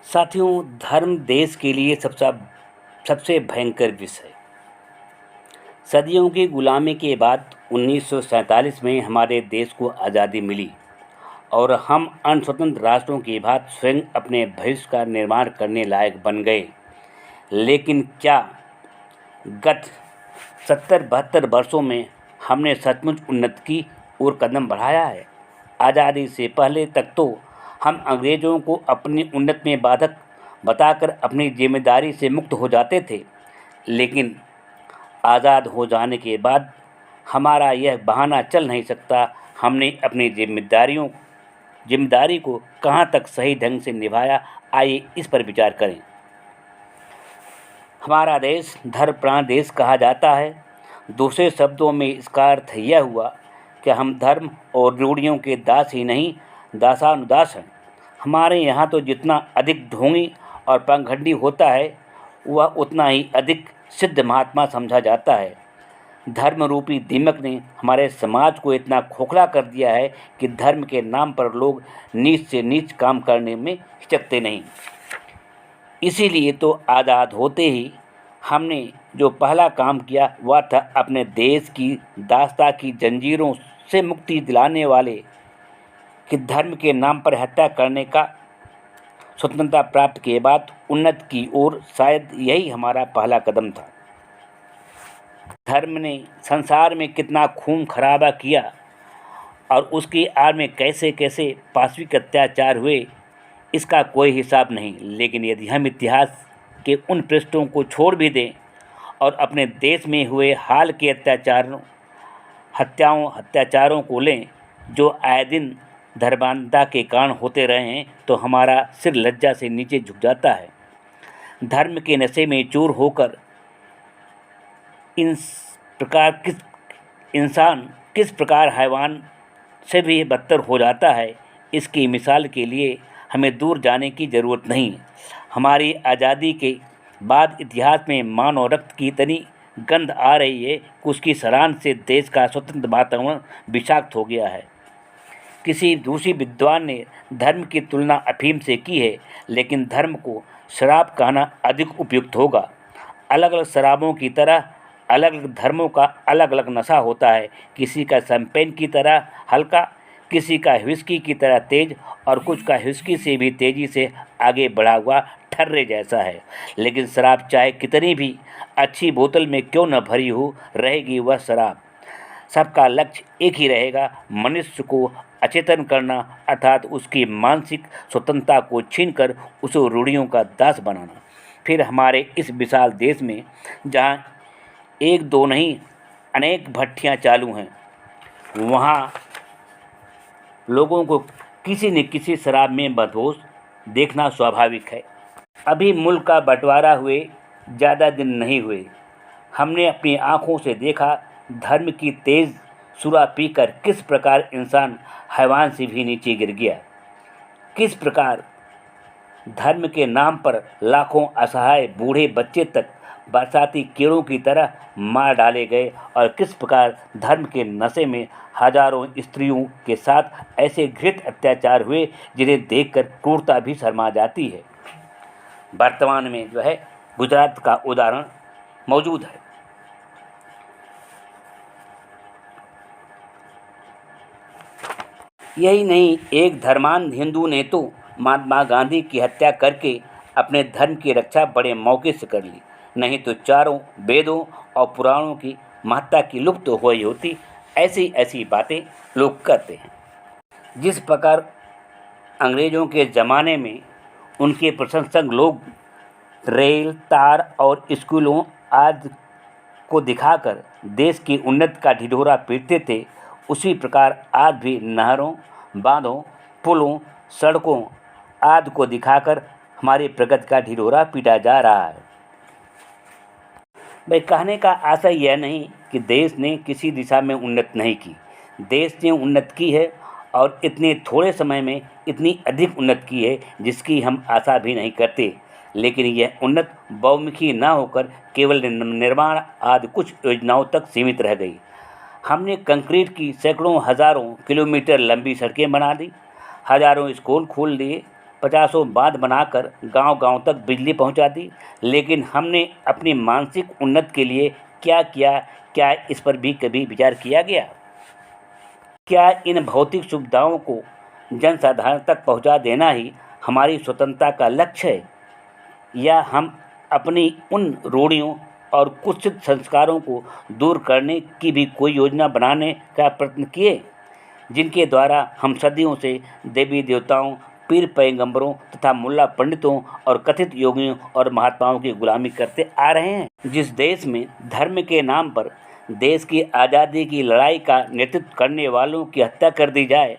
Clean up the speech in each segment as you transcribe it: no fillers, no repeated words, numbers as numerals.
साथियों, धर्म देश के लिए सबसे भयंकर विषय है। सदियों की गुलामी के बाद 1947 में हमारे देश को आज़ादी मिली और हम अन्य स्वतंत्र राष्ट्रों की भांति स्वयं अपने भविष्य का निर्माण करने लायक बन गए। लेकिन क्या गत 70-72 वर्षों में हमने सचमुच उन्नति की ओर कदम बढ़ाया है? आज़ादी से पहले तक तो हम अंग्रेज़ों को अपनी उन्नति में बाधक बताकर अपनी जिम्मेदारी से मुक्त हो जाते थे, लेकिन आज़ाद हो जाने के बाद हमारा यह बहाना चल नहीं सकता। हमने अपनी जिम्मेदारी को कहाँ तक सही ढंग से निभाया, आइए इस पर विचार करें। हमारा देश धर्मप्राण देश कहा जाता है। दूसरे शब्दों में इसका अर्थ यह हुआ कि हम धर्म और रूढ़ियों के दास ही नहीं, दासानुदास हैं। हमारे यहाँ तो जितना अधिक ढोंगी और पाखंडी होता है, वह उतना ही अधिक सिद्ध महात्मा समझा जाता है। धर्म रूपी दीमक ने हमारे समाज को इतना खोखला कर दिया है कि धर्म के नाम पर लोग नीच से नीच काम करने में हिचकते नहीं। इसीलिए तो आज़ाद होते ही हमने जो पहला काम किया वह था अपने देश की दास्ता की जंजीरों से मुक्ति दिलाने वाले कि धर्म के नाम पर हत्या करने का। स्वतंत्रता प्राप्त के बाद उन्नति की ओर शायद यही हमारा पहला कदम था। धर्म ने संसार में कितना खून खराबा किया और उसकी आड़ में कैसे कैसे पाशविक अत्याचार हुए, इसका कोई हिसाब नहीं। लेकिन यदि हम इतिहास के उन पृष्ठों को छोड़ भी दें और अपने देश में हुए हाल के अत्याचारों को लें जो आए दिन धर्मांधता के कारण होते रहे हैं, तो हमारा सिर लज्जा से नीचे झुक जाता है। धर्म के नशे में चूर होकर इंसान किस प्रकार हैवान से भी बदतर हो जाता है, इसकी मिसाल के लिए हमें दूर जाने की ज़रूरत नहीं। हमारी आज़ादी के बाद इतिहास में मानव रक्त की इतनी गंध आ रही है कि उसकी सराहना से देश का स्वतंत्र वातावरण विषाक्त हो गया है। किसी दूसरी विद्वान ने धर्म की तुलना अफीम से की है, लेकिन धर्म को शराब कहना अधिक उपयुक्त होगा। अलग अलग शराबों की तरह अलग अलग धर्मों का अलग अलग नशा होता है। किसी का शैंपेन की तरह हल्का, किसी का व्हिस्की की तरह तेज और कुछ का व्हिस्की से भी तेज़ी से आगे बढ़ा हुआ ठर्रे जैसा है। लेकिन शराब चाहे कितनी भी अच्छी बोतल में क्यों न भरी हो, रहेगी वह शराब। सबका लक्ष्य एक ही रहेगा, मनुष्य को अचेतन करना, अर्थात उसकी मानसिक स्वतंत्रता को छीनकर उसे रूढ़ियों का दास बनाना। फिर हमारे इस विशाल देश में जहाँ एक दो नहीं अनेक भट्टियाँ चालू हैं, वहाँ लोगों को किसी न किसी शराब में मदहोश देखना स्वाभाविक है। अभी मुल्क का बंटवारा हुए ज़्यादा दिन नहीं हुए, हमने अपनी आँखों से देखा धर्म की तेज़ सुरा पीकर किस प्रकार इंसान हैवान से भी नीचे गिर गया। किस प्रकार धर्म के नाम पर लाखों असहाय बूढ़े बच्चे तक बरसाती कीड़ों की तरह मार डाले गए और किस प्रकार धर्म के नशे में हजारों स्त्रियों के साथ ऐसे घृत अत्याचार हुए जिन्हें देखकर क्रूरता भी शर्मा जाती है। वर्तमान में जो है गुजरात का उदाहरण मौजूद है। यही नहीं, एक धर्मांध हिंदू ने तो महात्मा गांधी की हत्या करके अपने धर्म की रक्षा बड़े मौके से कर ली, नहीं तो चारों वेदों और पुराणों की महत्ता की लुप्त हो गई होती। ऐसी ऐसी बातें लोग करते हैं। जिस प्रकार अंग्रेज़ों के ज़माने में उनके प्रशंसक लोग रेल, तार और स्कूलों आदि को दिखाकर देश की उन्नति का ढिढोरा पीटते थे, उसी प्रकार आज भी नहरों, बांधों, पुलों, सड़कों आदि को दिखाकर हमारी प्रगति का ढिढोरा पीटा जा रहा है। भाई, कहने का आशय यह नहीं कि देश ने किसी दिशा में उन्नति नहीं की। देश ने उन्नति की है और इतने थोड़े समय में इतनी अधिक उन्नति की है जिसकी हम आशा भी नहीं करते। लेकिन यह उन्नति बहुमुखी न होकर केवल निर्माण आदि कुछ योजनाओं तक सीमित रह गई। हमने कंक्रीट की सैकड़ों हज़ारों किलोमीटर लंबी सड़कें बना दी, हज़ारों स्कूल खोल दिए, 50 बांध बनाकर गांव-गांव तक बिजली पहुंचा दी, लेकिन हमने अपनी मानसिक उन्नति के लिए क्या किया? क्या इस पर भी कभी विचार किया गया? क्या इन भौतिक सुविधाओं को जनसाधारण तक पहुंचा देना ही हमारी स्वतंत्रता का लक्ष्य है, या हम अपनी उन रूढ़ियों और कुत्सित संस्कारों को दूर करने की भी कोई योजना बनाने का प्रयत्न किए, जिनके द्वारा हम सदियों से देवी देवताओं, पीर पैगंबरों तथा मुल्ला पंडितों और कथित योगियों और महात्माओं की गुलामी करते आ रहे हैं? जिस देश में धर्म के नाम पर देश की आज़ादी की लड़ाई का नेतृत्व करने वालों की हत्या कर दी जाए,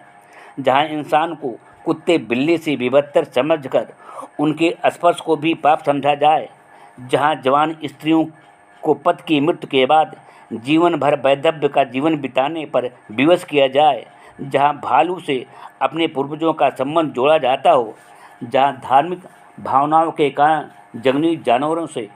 जहां इंसान को कुत्ते बिल्ली से भी बदतर समझकर उनके स्पर्श को भी पाप समझा जाए, जहां जवान स्त्रियों को पति की मृत्यु के बाद जीवन भर वैधव्य का जीवन बिताने पर विवश किया जाए, जहां भालू से अपने पूर्वजों का संबंध जोड़ा जाता हो, जहां धार्मिक भावनाओं के कारण जंगली जानवरों से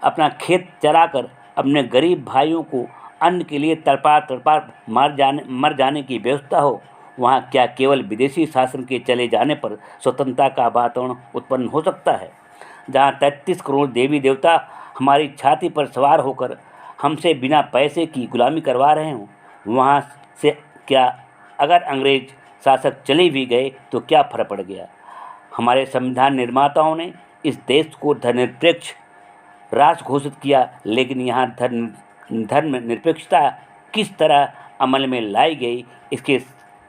अपना खेत चराकर अपने गरीब भाइयों को अन्न के लिए तड़पा तड़पा मर जाने की व्यवस्था हो, वहाँ क्या केवल विदेशी शासन के चले जाने पर स्वतंत्रता का वातावरण उत्पन्न हो सकता है? जहाँ 33 करोड़ देवी देवता हमारी छाती पर सवार होकर हमसे बिना पैसे की गुलामी करवा रहे हों, वहाँ से क्या अगर अंग्रेज शासक चले भी गए तो क्या फर्क पड़ गया? हमारे संविधान निर्माताओं ने इस देश को धर्मनिरपेक्ष राष्ट्र घोषित किया, लेकिन यहाँ धर्मनिरपेक्षता किस तरह अमल में लाई गई, इसके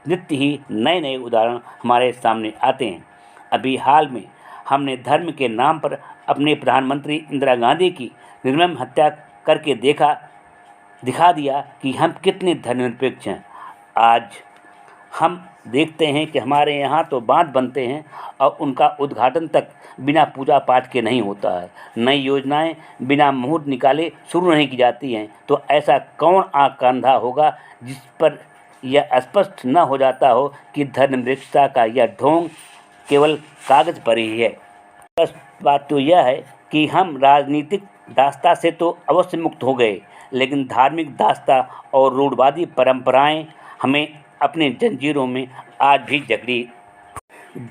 नित्य ही नए नए उदाहरण हमारे सामने आते हैं। अभी हाल में हमने धर्म के नाम पर अपने प्रधानमंत्री इंदिरा गांधी की निर्मम हत्या करके दिखा दिया कि हम कितने धर्मनिरपेक्ष हैं। आज हम देखते हैं कि हमारे यहाँ तो बांध बनते हैं और उनका उद्घाटन तक बिना पूजा पाठ के नहीं होता है। नई योजनाएं बिना मुहूर्त निकाले शुरू नहीं की जाती हैं, तो ऐसा कौन आँख का अंधा होगा जिस पर यह स्पष्ट न हो जाता हो कि धर्मनिरपेक्षता का यह ढोंग केवल कागज पर ही है। स्पष्ट बात तो यह है कि हम राजनीतिक दास्ता से तो अवश्य मुक्त हो गए, लेकिन धार्मिक दास्ता और रूढ़वादी परंपराएं हमें अपने जंजीरों में आज भी जकड़ी।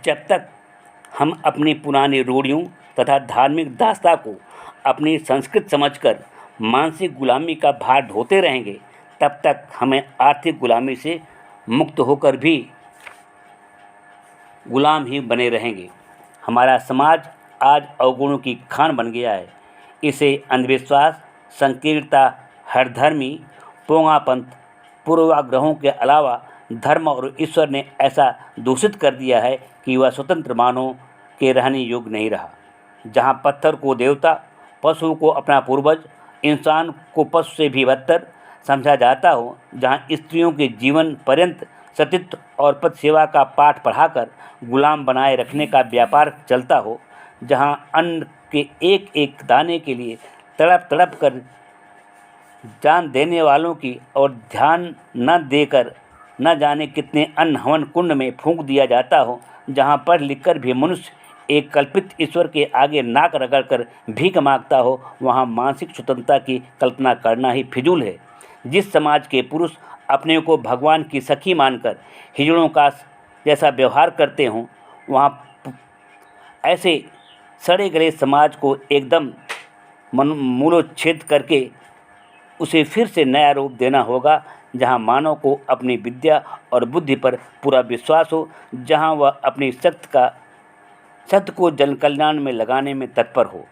जब तक हम अपनी पुरानी रूढ़ियों तथा धार्मिक दास्ता को अपनी संस्कृति समझकर मानसिक गुलामी का भार ढोते रहेंगे, तब तक हमें आर्थिक गुलामी से मुक्त होकर भी गुलाम ही बने रहेंगे। हमारा समाज आज अवगुणों की खान बन गया है। इसे अंधविश्वास, संकीर्णता, हठधर्मी, पोंगापंथ, पूर्वाग्रहों के अलावा धर्म और ईश्वर ने ऐसा दूषित कर दिया है कि वह स्वतंत्र मानव के रहने योग्य नहीं रहा। जहाँ पत्थर को देवता, पशु को अपना पूर्वज, इंसान को पशु से भी बदतर समझा जाता हो, जहाँ स्त्रियों के जीवन पर्यंत सतीत्व और पति सेवा का पाठ पढ़ाकर गुलाम बनाए रखने का व्यापार चलता हो, जहाँ अन्न के एक एक दाने के लिए तड़प तड़प कर जान देने वालों की और ध्यान न देकर न जाने कितने अन्न हवन कुंड में फूंक दिया जाता हो, जहाँ पढ़ लिख कर भी मनुष्य एक कल्पित ईश्वर के आगे नाक रगड़कर भीख मांगता हो, वहाँ मानसिक स्वतंत्रता की कल्पना करना ही फिजूल है। जिस समाज के पुरुष अपने को भगवान की सखी मानकर हिजड़ों का जैसा व्यवहार करते हों, वहाँ ऐसे सड़े गले समाज को एकदम मूलोच्छेद करके उसे फिर से नया रूप देना होगा, जहाँ मानव को अपनी विद्या और बुद्धि पर पूरा विश्वास हो, जहाँ वह अपनी शक्ति को जन कल्याण में लगाने में तत्पर हो।